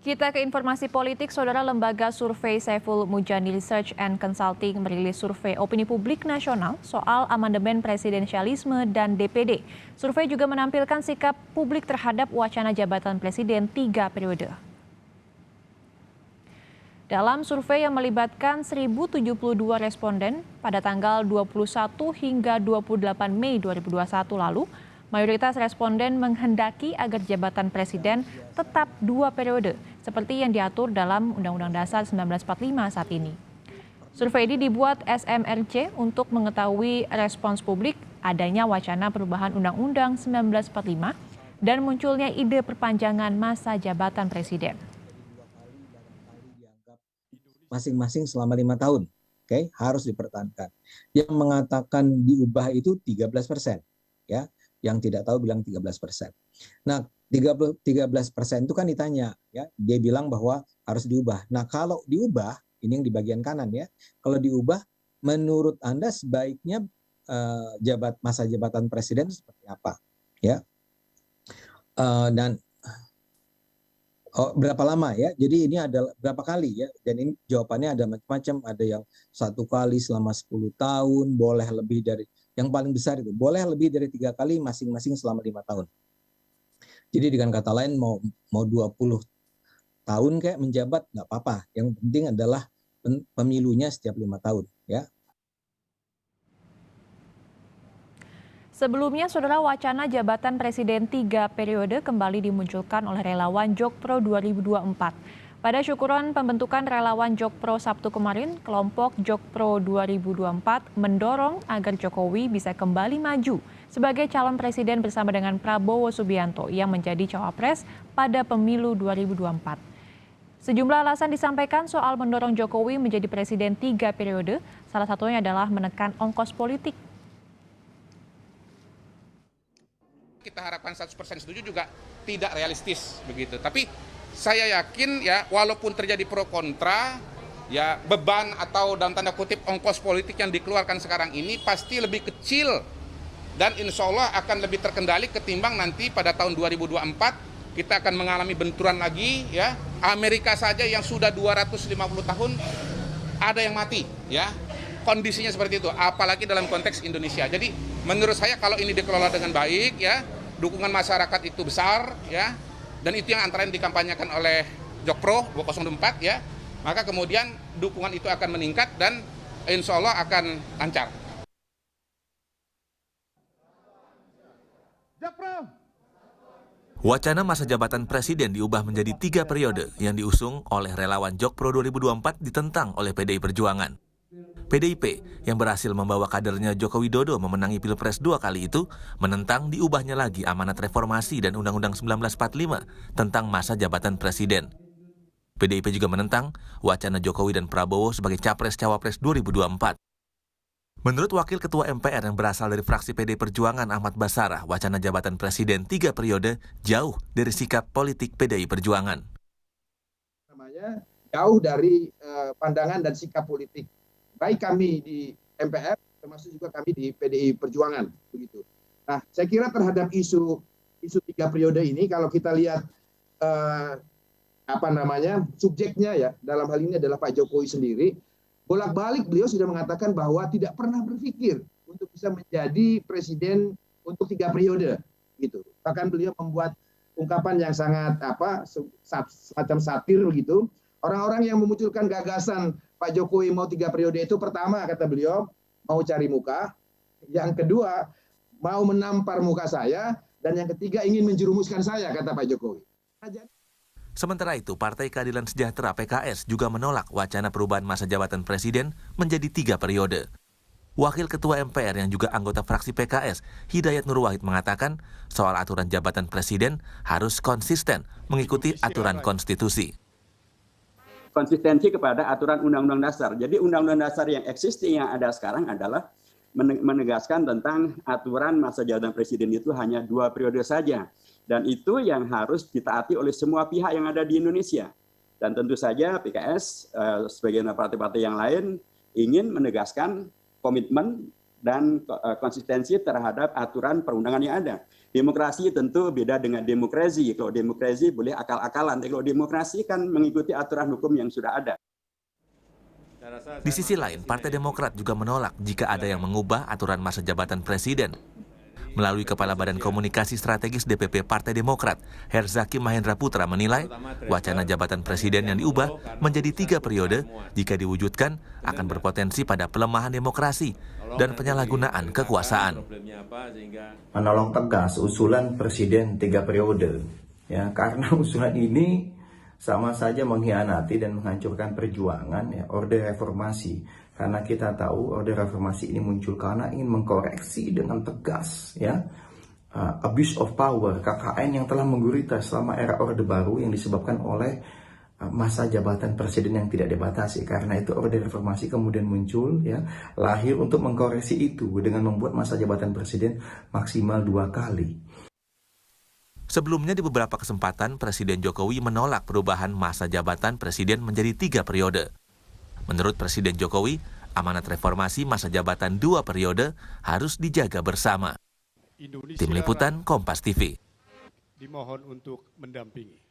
Kita ke informasi politik, Saudara. Lembaga survei Saiful Mujani Research and Consulting merilis survei opini publik nasional soal amandemen presidensialisme dan DPD. Survei juga menampilkan sikap publik terhadap wacana jabatan presiden 3 periode. Dalam survei yang melibatkan 1.072 responden pada tanggal 21 hingga 28 Mei 2021 lalu, mayoritas responden menghendaki agar jabatan presiden tetap 2 periode, seperti yang diatur dalam Undang-Undang Dasar 1945 saat ini. Survei ini dibuat SMRC untuk mengetahui respons publik adanya wacana perubahan Undang-Undang 1945 dan munculnya ide perpanjangan masa jabatan presiden. Masing-masing selama 5 tahun, oke, harus dipertahankan. Yang mengatakan diubah itu 13%, ya. Yang tidak tahu bilang 13%. Nah, 13% itu kan ditanya, ya. Dia bilang bahwa harus diubah. Nah, kalau diubah, ini yang di bagian kanan ya. Kalau diubah, menurut Anda sebaiknya masa jabatan presiden seperti apa, ya? Dan berapa lama ya? Jadi ini adalah berapa kali ya? Dan ini jawabannya ada macam-macam. Ada yang 1 kali selama 10 tahun, boleh lebih dari, yang paling besar itu boleh lebih dari 3 kali, masing-masing selama 5 tahun. Jadi dengan kata lain mau 20 tahun kayak menjabat nggak apa-apa. Yang penting adalah pemilunya setiap 5 tahun ya. Sebelumnya, Saudara, wacana jabatan presiden 3 periode kembali dimunculkan oleh relawan Jokpro 2024. Pada syukuran pembentukan relawan Jokpro Sabtu kemarin, kelompok Jokpro 2024 mendorong agar Jokowi bisa kembali maju sebagai calon presiden bersama dengan Prabowo Subianto yang menjadi cawapres pada pemilu 2024. Sejumlah alasan disampaikan soal mendorong Jokowi menjadi presiden 3 periode, salah satunya adalah menekan ongkos politik. Kita harapkan 100% setuju juga tidak realistis begitu. Tapi saya yakin ya, walaupun terjadi pro kontra, ya beban atau dalam tanda kutip ongkos politik yang dikeluarkan sekarang ini pasti lebih kecil dan insya Allah akan lebih terkendali ketimbang nanti pada tahun 2024 kita akan mengalami benturan lagi ya. Amerika saja yang sudah 250 tahun ada yang mati ya. Kondisinya seperti itu, apalagi dalam konteks Indonesia. Jadi menurut saya kalau ini dikelola dengan baik ya, dukungan masyarakat itu besar ya, dan itu yang antara yang dikampanyekan oleh Jokpro 204 ya, maka kemudian dukungan itu akan meningkat dan insya Allah akan lancar. Wacana masa jabatan presiden diubah menjadi 3 periode yang diusung oleh relawan Jokpro 2024 ditentang oleh PDI Perjuangan. PDIP yang berhasil membawa kadernya Joko Widodo memenangi Pilpres 2 kali itu menentang diubahnya lagi amanat reformasi dan Undang-Undang 1945 tentang masa jabatan presiden. PDIP juga menentang wacana Jokowi dan Prabowo sebagai Capres-Cawapres 2024. Menurut Wakil Ketua MPR yang berasal dari fraksi PDI Perjuangan Ahmad Basarah, wacana jabatan presiden 3 periode jauh dari sikap politik PDI Perjuangan. Jauh dari pandangan dan sikap politik baik kami di MPR termasuk juga kami di PDI Perjuangan begitu. Nah, saya kira terhadap isu 3 periode ini kalau kita lihat subjeknya ya, dalam hal ini adalah Pak Jokowi sendiri, bolak-balik beliau sudah mengatakan bahwa tidak pernah berpikir untuk bisa menjadi presiden untuk 3 periode gitu. Bahkan beliau membuat ungkapan yang sangat semacam satir begitu. Orang-orang yang memunculkan gagasan Pak Jokowi mau 3 periode itu, pertama kata beliau mau cari muka, yang kedua mau menampar muka saya, dan yang ketiga ingin menjerumuskan saya, kata Pak Jokowi. Sementara itu, Partai Keadilan Sejahtera (PKS) juga menolak wacana perubahan masa jabatan presiden menjadi 3 periode. Wakil Ketua MPR yang juga anggota fraksi PKS, Hidayat Nur Wahid, mengatakan soal aturan jabatan presiden harus konsisten mengikuti aturan konstitusi. Konsistensi kepada aturan Undang-Undang Dasar. Jadi Undang-Undang Dasar yang existing yang ada sekarang adalah menegaskan tentang aturan masa jabatan presiden itu hanya 2 periode saja. Dan itu yang harus ditaati oleh semua pihak yang ada di Indonesia. Dan tentu saja PKS, sebagai partai-partai yang lain, ingin menegaskan komitmen dan konsistensi terhadap aturan perundangan yang ada. Demokrasi tentu beda dengan demokrasi. Kalau demokrasi boleh akal-akalan, kalau demokrasi kan mengikuti aturan hukum yang sudah ada. Di sisi lain, Partai Demokrat juga menolak jika ada yang mengubah aturan masa jabatan presiden. Melalui Kepala Badan Komunikasi Strategis DPP Partai Demokrat, Herzaki Mahendra Putra menilai wacana jabatan presiden yang diubah menjadi 3 periode jika diwujudkan akan berpotensi pada pelemahan demokrasi dan penyalahgunaan kekuasaan. Menolak tegas usulan presiden 3 periode, ya, karena usulan ini sama saja mengkhianati dan menghancurkan perjuangan ya, Orde Reformasi. Karena kita tahu Orde Reformasi ini muncul karena ingin mengkoreksi dengan tegas ya abuse of power KKN yang telah menggurita selama era Orde Baru yang disebabkan oleh masa jabatan presiden yang tidak dibatasi. Karena itu Orde Reformasi kemudian muncul ya, lahir untuk mengkoreksi itu dengan membuat masa jabatan presiden maksimal 2 kali. Sebelumnya di beberapa kesempatan Presiden Jokowi menolak perubahan masa jabatan presiden menjadi 3 periode. Menurut Presiden Jokowi, amanat reformasi masa jabatan 2 periode harus dijaga bersama. Tim Liputan Kompas TV. Dimohon untuk mendampingi.